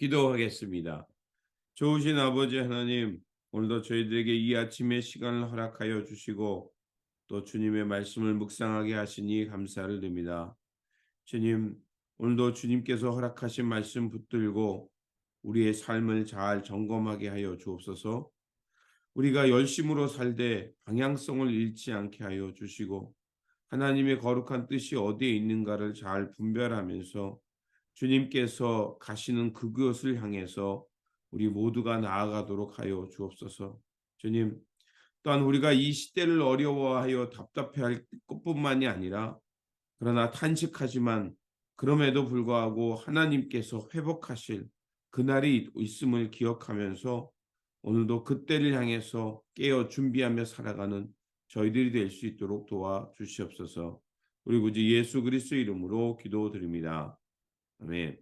기도하겠습니다. 좋으신 아버지 하나님, 오늘도 저희들에게 이 아침의 시간을 허락하여 주시고 또 주님의 말씀을 묵상하게 하시니 감사를 드립니다. 주님, 오늘도 주님께서 허락하신 말씀 붙들고 우리의 삶을 잘 점검하게 하여 주옵소서. 우리가 열심으로 살되 방향성을 잃지 않게 하여 주시고 하나님의 거룩한 뜻이 어디에 있는가를 잘 분별하면서 주님께서 가시는 그곳을 향해서 우리 모두가 나아가도록 하여 주옵소서. 주님, 또한 우리가 이 시대를 어려워하여 답답해할 것뿐만이 아니라 그러나 탄식하지만 그럼에도 불구하고 하나님께서 회복하실 그날이 있음을 기억하면서 오늘도 그때를 향해서 깨어 준비하며 살아가는 저희들이 될 수 있도록 도와주시옵소서. 우리 구주 예수 그리스도 이름으로 기도드립니다. 아멘.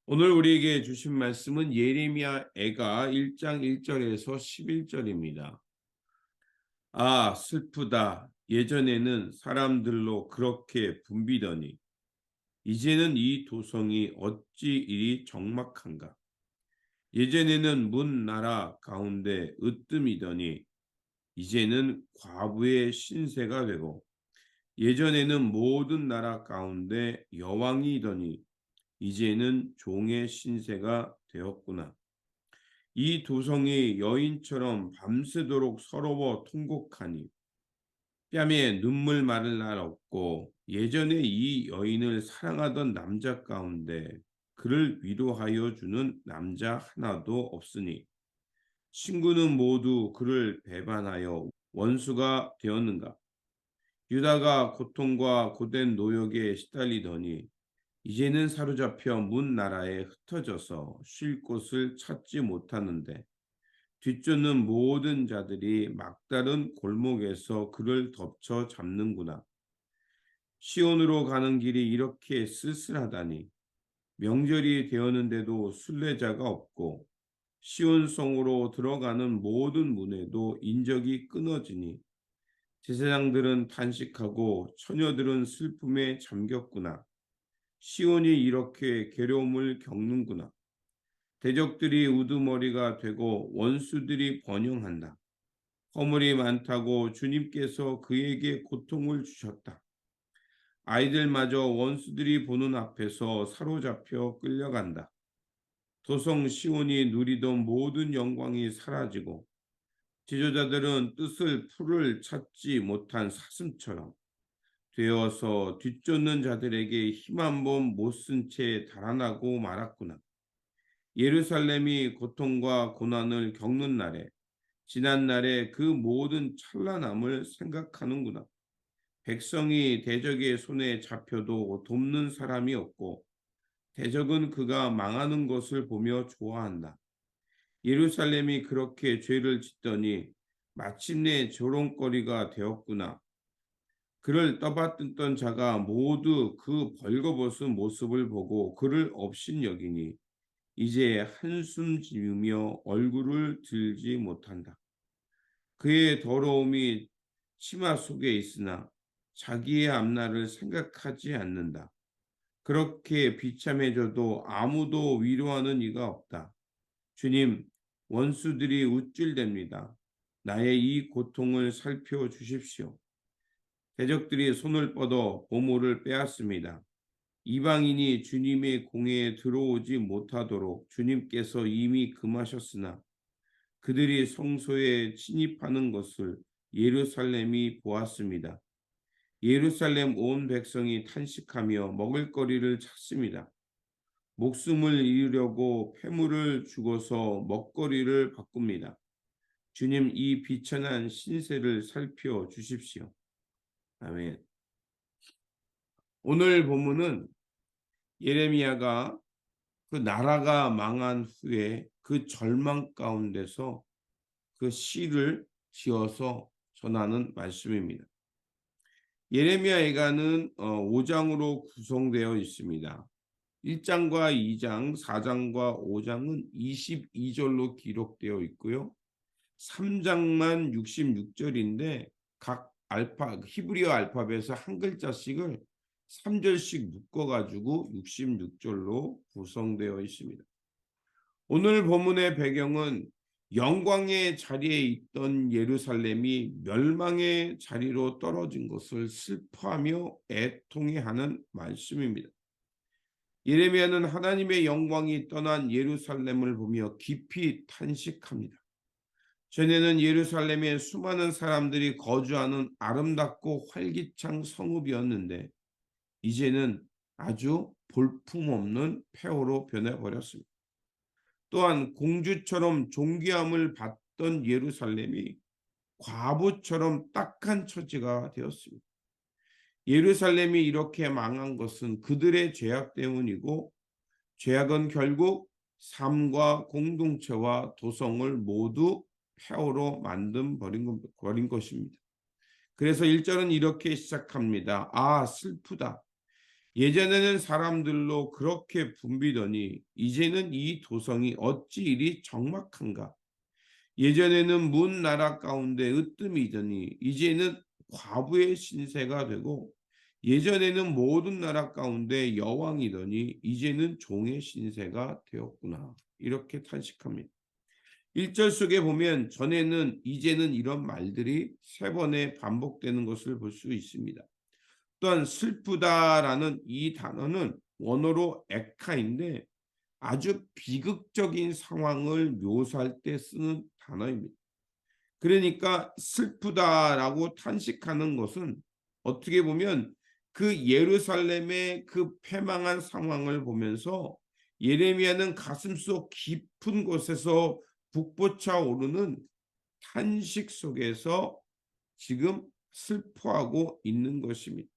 오늘 우리에게 주신 말씀은 예레미야 애가 1장 1절에서 11절입니다. 아, 슬프다. 예전에는 사람들로 그렇게 붐비더니 이제는 이 도성이 어찌 이리 적막한가. 예전에는 문 나라 가운데 으뜸이더니 이제는 과부의 신세가 되고 예전에는 모든 나라 가운데 여왕이더니 이제는 종의 신세가 되었구나. 이 도성이 여인처럼 밤새도록 서러워 통곡하니 뺨에 눈물 마를 날 없고 예전에 이 여인을 사랑하던 남자 가운데 그를 위로하여 주는 남자 하나도 없으니 친구는 모두 그를 배반하여 원수가 되었는가. 유다가 고통과 고된 노역에 시달리더니 이제는 사로잡혀 문 나라에 흩어져서 쉴 곳을 찾지 못하는데 뒤쫓는 모든 자들이 막다른 골목에서 그를 덮쳐 잡는구나. 시온으로 가는 길이 이렇게 쓸쓸하다니 명절이 되었는데도 순례자가 없고 시온성으로 들어가는 모든 문에도 인적이 끊어지니 제사장들은 탄식하고 처녀들은 슬픔에 잠겼구나. 시온이 이렇게 괴로움을 겪는구나. 대적들이 우두머리가 되고 원수들이 번영한다. 허물이 많다고 주님께서 그에게 고통을 주셨다. 아이들마저 원수들이 보는 앞에서 사로잡혀 끌려간다. 도성 시온이 누리던 모든 영광이 사라지고 지도자들은 뜻을 풀을 찾지 못한 사슴처럼 되어서 뒤쫓는 자들에게 힘 한 번 못 쓴 채 달아나고 말았구나. 예루살렘이 고통과 고난을 겪는 날에 지난 날에 그 모든 찬란함을 생각하는구나. 백성이 대적의 손에 잡혀도 돕는 사람이 없고 대적은 그가 망하는 것을 보며 좋아한다. 예루살렘이 그렇게 죄를 짓더니 마침내 조롱거리가 되었구나. 그를 떠받듣던 자가 모두 그 벌거벗은 모습을 보고 그를 업신여기니 이제 한숨 지으며 얼굴을 들지 못한다. 그의 더러움이 치마 속에 있으나 자기의 앞날을 생각하지 않는다. 그렇게 비참해져도 아무도 위로하는 이가 없다. 주님, 원수들이 우쭐댑니다. 나의 이 고통을 살펴주십시오. 대적들이 손을 뻗어 보물을 빼앗습니다. 이방인이 주님의 공회에 들어오지 못하도록 주님께서 이미 금하셨으나 그들이 성소에 침입하는 것을 예루살렘이 보았습니다. 예루살렘 온 백성이 탄식하며 먹을거리를 찾습니다. 목숨을 잃으려고 폐물을 주고서 먹거리를 바꿉니다. 주님 이 비천한 신세를 살펴 주십시오. 아멘. 오늘 본문은 예레미야가 그 나라가 망한 후에 그 절망 가운데서 그 시를 지어서 전하는 말씀입니다. 예레미야 애가는 5장으로 구성되어 있습니다. 1장과 2장, 4장과 5장은 22절로 기록되어 있고요. 3장만 66절인데 각 히브리어 알파벳에서 한 글자씩을 3절씩 묶어가지고 66절로 구성되어 있습니다. 오늘 본문의 배경은 영광의 자리에 있던 예루살렘이 멸망의 자리로 떨어진 것을 슬퍼하며 애통해하는 말씀입니다. 예레미야는 하나님의 영광이 떠난 예루살렘을 보며 깊이 탄식합니다. 전에는 예루살렘에 수많은 사람들이 거주하는 아름답고 활기찬 성읍이었는데 이제는 아주 볼품없는 폐허로 변해버렸습니다. 또한 공주처럼 존귀함을 받던 예루살렘이 과부처럼 딱한 처지가 되었습니다. 예루살렘이 이렇게 망한 것은 그들의 죄악 때문이고 죄악은 결국 삶과 공동체와 도성을 모두 폐허로 만든 버린 것입니다. 그래서 1절은 이렇게 시작합니다. 아, 슬프다. 예전에는 사람들로 그렇게 붐비더니 이제는 이 도성이 어찌 이리 적막한가. 예전에는 문 나라 가운데 으뜸이더니 이제는 과부의 신세가 되고 예전에는 모든 나라 가운데 여왕이더니 이제는 종의 신세가 되었구나. 이렇게 탄식합니다. 1절 속에 보면 전에는 이제는 이런 말들이 3번에 반복되는 것을 볼 수 있습니다. 또한 슬프다라는 이 단어는 원어로 에카인데 아주 비극적인 상황을 묘사할 때 쓰는 단어입니다. 그러니까 슬프다라고 탄식하는 것은 어떻게 보면 그 예루살렘의 그 패망한 상황을 보면서 예레미야는 가슴속 깊은 곳에서 북돋아 오르는 탄식 속에서 지금 슬퍼하고 있는 것입니다.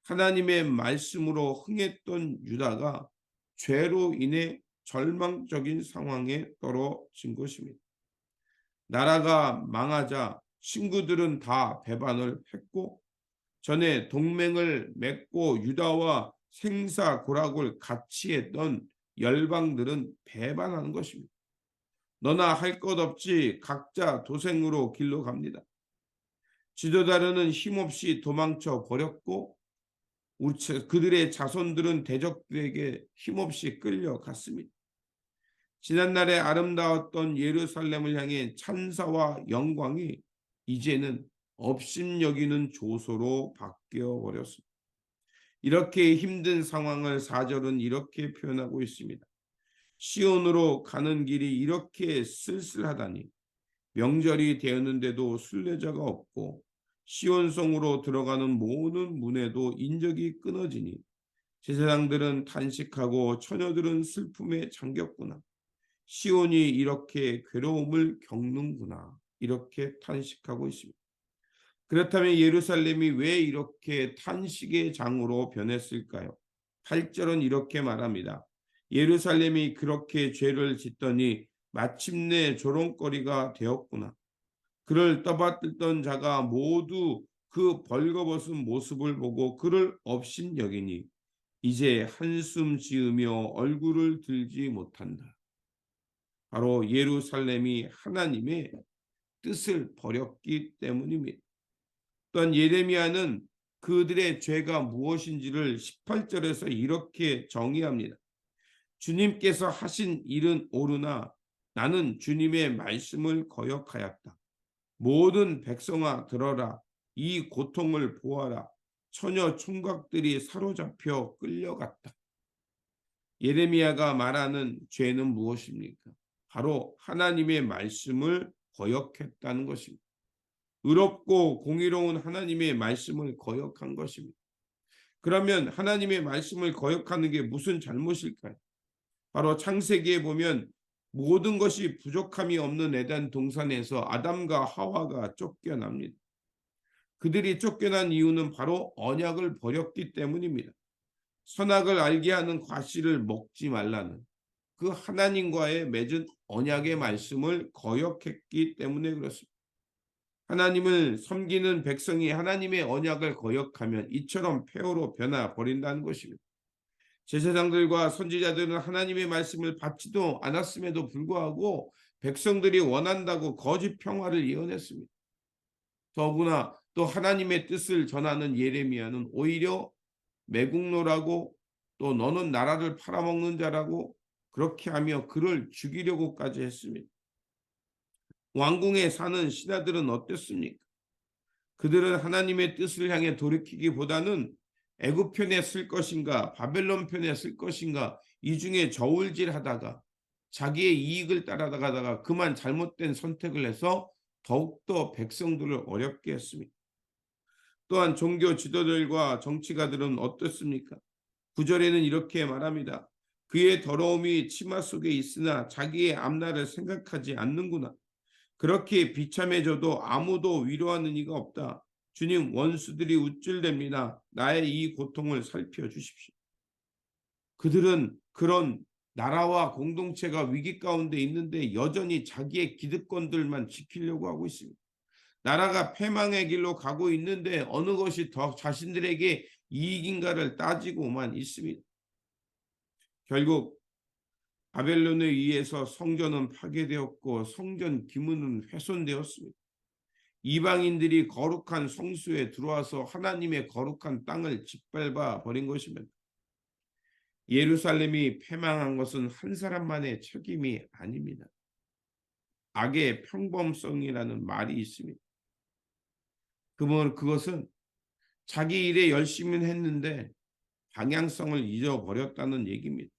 하나님의 말씀으로 흥했던 유다가 죄로 인해 절망적인 상황에 떨어진 것입니다. 나라가 망하자 친구들은 다 배반을 했고 전에 동맹을 맺고 유다와 생사고락을 같이 했던 열방들은 배반하는 것입니다. 너나 할 것 없지 각자 도생으로 길로 갑니다. 지도자들은 힘없이 도망쳐 버렸고 그들의 자손들은 대적들에게 힘없이 끌려갔습니다. 지난날에 아름다웠던 예루살렘을 향해 찬사와 영광이 이제는 업신여기는 조소로 바뀌어 버렸습니다. 이렇게 힘든 상황을 4절은 이렇게 표현하고 있습니다. 시온으로 가는 길이 이렇게 쓸쓸하다니 명절이 되었는데도 순례자가 없고 시온성으로 들어가는 모든 문에도 인적이 끊어지니 제사장들은 탄식하고 처녀들은 슬픔에 잠겼구나. 시온이 이렇게 괴로움을 겪는구나. 이렇게 탄식하고 있습니다. 그렇다면 예루살렘이 왜 이렇게 탄식의 장으로 변했을까요? 8절은 이렇게 말합니다. 예루살렘이 그렇게 죄를 짓더니 마침내 조롱거리가 되었구나. 그를 떠받들던 자가 모두 그 벌거벗은 모습을 보고 그를 업신여기니 이제 한숨 지으며 얼굴을 들지 못한다. 바로 예루살렘이 하나님의 뜻을 버렸기 때문입니다. 또한 예레미야는 그들의 죄가 무엇인지를 18절에서 이렇게 정의합니다. 주님께서 하신 일은 옳으나 나는 주님의 말씀을 거역하였다. 모든 백성아 들어라. 이 고통을 보아라. 처녀 총각들이 사로잡혀 끌려갔다. 예레미야가 말하는 죄는 무엇입니까? 바로 하나님의 말씀을 거역했다는 것입니다. 의롭고 공의로운 하나님의 말씀을 거역한 것입니다. 그러면 하나님의 말씀을 거역하는 게 무슨 잘못일까요? 바로 창세기에 보면 모든 것이 부족함이 없는 에덴 동산에서 아담과 하와가 쫓겨납니다. 그들이 쫓겨난 이유는 바로 언약을 버렸기 때문입니다. 선악을 알게 하는 과실을 먹지 말라는 그 하나님과의 맺은 언약의 말씀을 거역했기 때문에 그렇습니다. 하나님을 섬기는 백성이 하나님의 언약을 거역하면 이처럼 폐허로 변화버린다는 것입니다. 제사장들과 선지자들은 하나님의 말씀을 받지도 않았음에도 불구하고 백성들이 원한다고 거짓 평화를 예언했습니다. 더구나 또 하나님의 뜻을 전하는 예레미야는 오히려 매국노라고 또 너는 나라를 팔아먹는 자라고 그렇게 하며 그를 죽이려고까지 했습니다. 왕궁에 사는 신하들은 어땠습니까? 그들은 하나님의 뜻을 향해 돌이키기보다는 애굽 편에 쓸 것인가 바벨론 편에 쓸 것인가 이 중에 저울질하다가 자기의 이익을 따라가다가 그만 잘못된 선택을 해서 더욱더 백성들을 어렵게 했습니다. 또한 종교 지도자들과 정치가들은 어떻습니까? 9절에는 이렇게 말합니다. 그의 더러움이 치마 속에 있으나 자기의 앞날을 생각하지 않는구나. 그렇게 비참해져도 아무도 위로하는 이가 없다. 주님, 원수들이 우쭐댑니다. 나의 이 고통을 살펴주십시오. 그들은 그런 나라와 공동체가 위기 가운데 있는데 여전히 자기의 기득권들만 지키려고 하고 있습니다. 나라가 패망의 길로 가고 있는데 어느 것이 더 자신들에게 이익인가를 따지고만 있습니다. 결국 바벨론에 의해서 성전은 파괴되었고 성전 기문은 훼손되었습니다. 이방인들이 거룩한 성수에 들어와서 하나님의 거룩한 땅을 짓밟아 버린 것입니다. 예루살렘이 패망한 것은 한 사람만의 책임이 아닙니다. 악의 평범성이라는 말이 있습니다. 그것은 자기 일에 열심히 했는데 방향성을 잊어버렸다는 얘기입니다.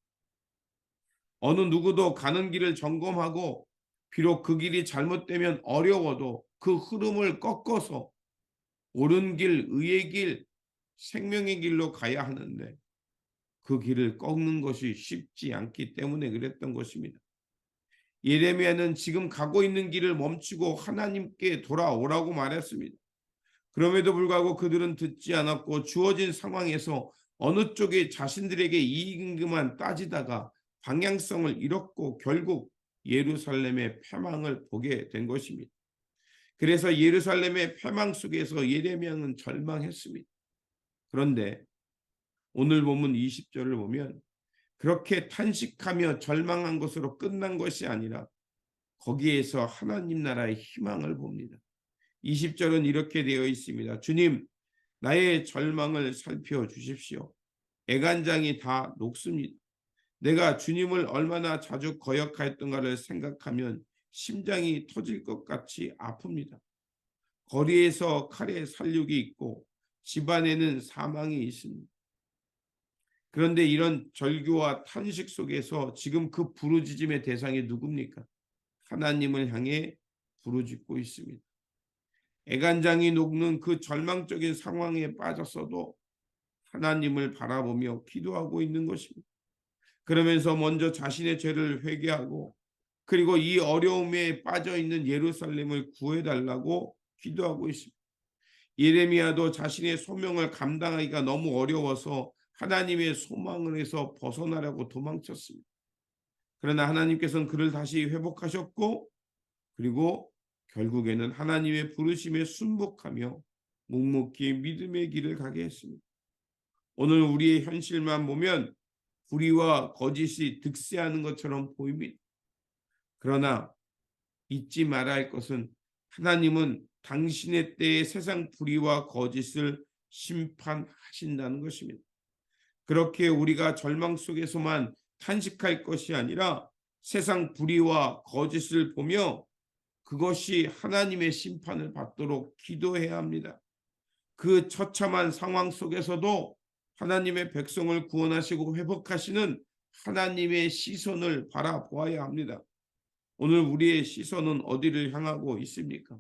어느 누구도 가는 길을 점검하고 비록 그 길이 잘못되면 어려워도 그 흐름을 꺾어서 옳은 길, 의의 길, 생명의 길로 가야 하는데 그 길을 꺾는 것이 쉽지 않기 때문에 그랬던 것입니다. 예레미야는 지금 가고 있는 길을 멈추고 하나님께 돌아오라고 말했습니다. 그럼에도 불구하고 그들은 듣지 않았고 주어진 상황에서 어느 쪽이 자신들에게 이익인가만 따지다가 방향성을 잃었고 결국 예루살렘의 패망을 보게 된 것입니다. 그래서 예루살렘의 패망 속에서 예레미야는 절망했습니다. 그런데 오늘 본문 20절을 보면 그렇게 탄식하며 절망한 것으로 끝난 것이 아니라 거기에서 하나님 나라의 희망을 봅니다. 20절은 이렇게 되어 있습니다. 주님, 나의 절망을 살펴주십시오. 애간장이 다 녹습니다. 내가 주님을 얼마나 자주 거역하였던가를 생각하면 심장이 터질 것 같이 아픕니다. 거리에서 칼의 살육이 있고 집안에는 사망이 있습니다. 그런데 이런 절규와 탄식 속에서 지금 그 부르짖음의 대상이 누굽니까? 하나님을 향해 부르짖고 있습니다. 애간장이 녹는 그 절망적인 상황에 빠졌어도 하나님을 바라보며 기도하고 있는 것입니다. 그러면서 먼저 자신의 죄를 회개하고 그리고 이 어려움에 빠져 있는 예루살렘을 구해달라고 기도하고 있습니다. 예레미야도 자신의 소명을 감당하기가 너무 어려워서 하나님의 소망을 해서 벗어나려고 도망쳤습니다. 그러나 하나님께서는 그를 다시 회복하셨고 그리고 결국에는 하나님의 부르심에 순복하며 묵묵히 믿음의 길을 가게 했습니다. 오늘 우리의 현실만 보면 불의와 거짓이 득세하는 것처럼 보입니다. 그러나 잊지 말아야 할 것은 하나님은 당신의 때에 세상 불의와 거짓을 심판하신다는 것입니다. 그렇게 우리가 절망 속에서만 탄식할 것이 아니라 세상 불의와 거짓을 보며 그것이 하나님의 심판을 받도록 기도해야 합니다. 그 처참한 상황 속에서도 하나님의 백성을 구원하시고 회복하시는 하나님의 시선을 바라보아야 합니다. 오늘 우리의 시선은 어디를 향하고 있습니까?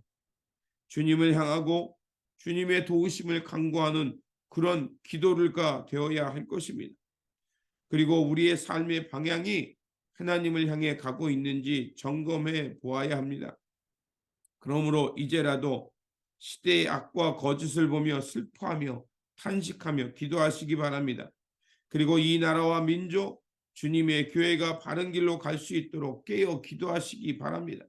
주님을 향하고 주님의 도우심을 간구하는 그런 기도가 되어야 할 것입니다. 그리고 우리의 삶의 방향이 하나님을 향해 가고 있는지 점검해 보아야 합니다. 그러므로 이제라도 시대의 악과 거짓을 보며 슬퍼하며 탄식하며 기도하시기 바랍니다. 그리고 이 나라와 민족, 주님의 교회가 바른 길로 갈 수 있도록 깨어 기도하시기 바랍니다.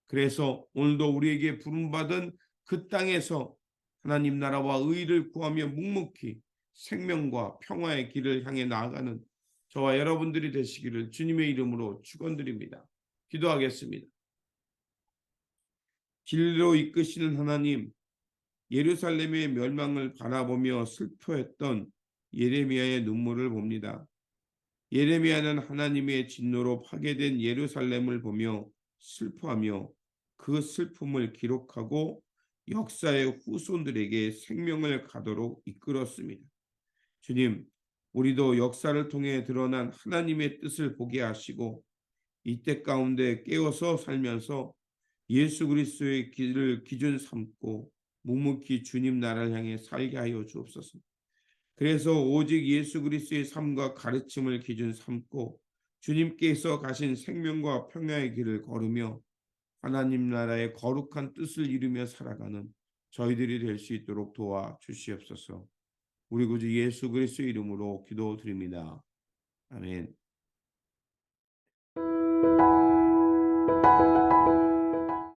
그래서 오늘도 우리에게 부름받은 그 땅에서 하나님 나라와 의를 구하며 묵묵히 생명과 평화의 길을 향해 나아가는 저와 여러분들이 되시기를 주님의 이름으로 축원드립니다. 기도하겠습니다. 진리로 이끄시는 하나님, 예루살렘의 멸망을 바라보며 슬퍼했던 예레미야의 눈물을 봅니다. 예레미야는 하나님의 진노로 파괴된 예루살렘을 보며 슬퍼하며 그 슬픔을 기록하고 역사의 후손들에게 생명을 가도록 이끌었습니다. 주님, 우리도 역사를 통해 드러난 하나님의 뜻을 보게 하시고 이때 가운데 깨어서 살면서 예수 그리스도의 길을 기준 삼고 묵묵히 주님 나라를 향해 살게 하여 주옵소서. 그래서 오직 예수 그리스도의 삶과 가르침을 기준 삼고 주님께서 가신 생명과 평화의 길을 걸으며 하나님 나라의 거룩한 뜻을 이루며 살아가는 저희들이 될 수 있도록 도와 주시옵소서. 우리 구주 예수 그리스도의 이름으로 기도드립니다. 아멘.